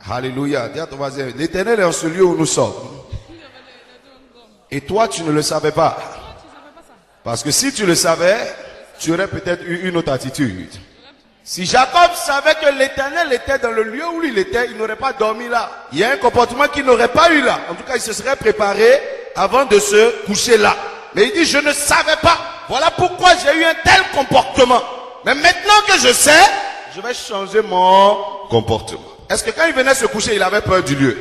Alléluia. Dis à ton voisin, l'Éternel est en ce lieu où nous sommes. Et toi, tu ne le savais pas. Parce que si tu le savais, tu aurais peut-être eu une autre attitude. Si Jacob savait que l'Éternel était dans le lieu où il était, il n'aurait pas dormi là. Il y a un comportement qu'il n'aurait pas eu là. En tout cas, il se serait préparé avant de se coucher là. Mais il dit, je ne savais pas. Voilà pourquoi j'ai eu un tel comportement. Mais maintenant que je sais, je vais changer mon comportement. Est-ce que quand il venait se coucher, il avait peur du lieu?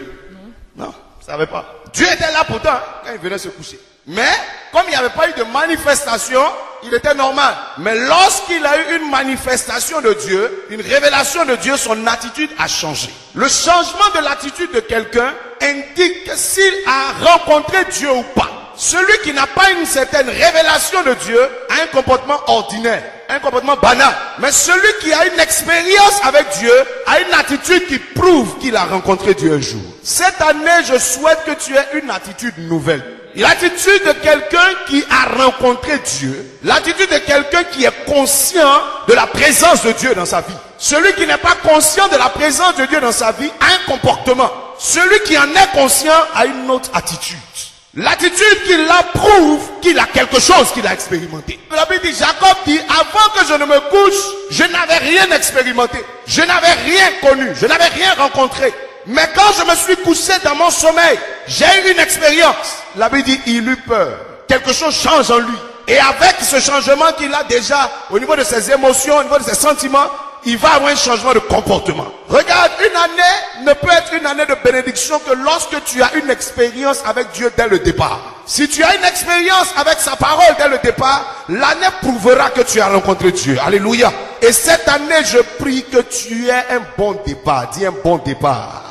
Non, il ne savait pas. Dieu était là pourtant quand il venait se coucher. Mais comme il n'y avait pas eu de manifestation, il était normal. Mais lorsqu'il a eu une manifestation de Dieu, une révélation de Dieu, son attitude a changé. Le changement de l'attitude de quelqu'un indique s'il a rencontré Dieu ou pas. Celui qui n'a pas une certaine révélation de Dieu a un comportement ordinaire, un comportement banal. Mais celui qui a une expérience avec Dieu a une attitude qui prouve qu'il a rencontré Dieu un jour. Cette année, je souhaite que tu aies une attitude nouvelle. L'attitude de quelqu'un qui a rencontré Dieu. L'attitude de quelqu'un qui est conscient de la présence de Dieu dans sa vie. Celui qui n'est pas conscient de la présence de Dieu dans sa vie a un comportement. Celui qui en est conscient a une autre attitude. L'attitude qu'il a prouve qu'il a quelque chose qu'il a expérimenté. La Bible dit, Jacob dit, avant que je ne me couche, je n'avais rien expérimenté. Je n'avais rien connu. Je n'avais rien rencontré. Mais quand je me suis couché dans mon sommeil, j'ai eu une expérience. La Bible dit, il eut peur. Quelque chose change en lui. Et avec ce changement qu'il a déjà, au niveau de ses émotions, au niveau de ses sentiments, il va avoir un changement de comportement. Regarde, une année ne peut être une année de bénédiction que lorsque tu as une expérience avec Dieu dès le départ. Si tu as une expérience avec sa parole dès le départ, l'année prouvera que tu as rencontré Dieu. Alléluia. Et cette année, je prie que tu aies un bon départ. Dis un bon départ.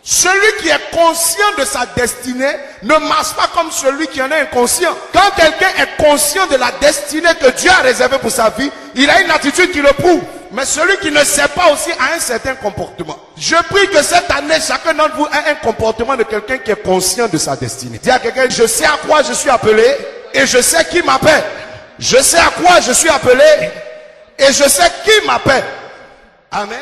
Celui qui est conscient de sa destinée ne marche pas comme celui qui en est inconscient. Quand quelqu'un est conscient de la destinée que Dieu a réservée pour sa vie, il a une attitude qui le prouve. Mais celui qui ne sait pas aussi a un certain comportement. Je prie que cette année, chacun d'entre vous ait un comportement de quelqu'un qui est conscient de sa destinée. Dis à quelqu'un, je sais à quoi je suis appelé et je sais qui m'appelle. Je sais à quoi je suis appelé et je sais qui m'appelle. Amen.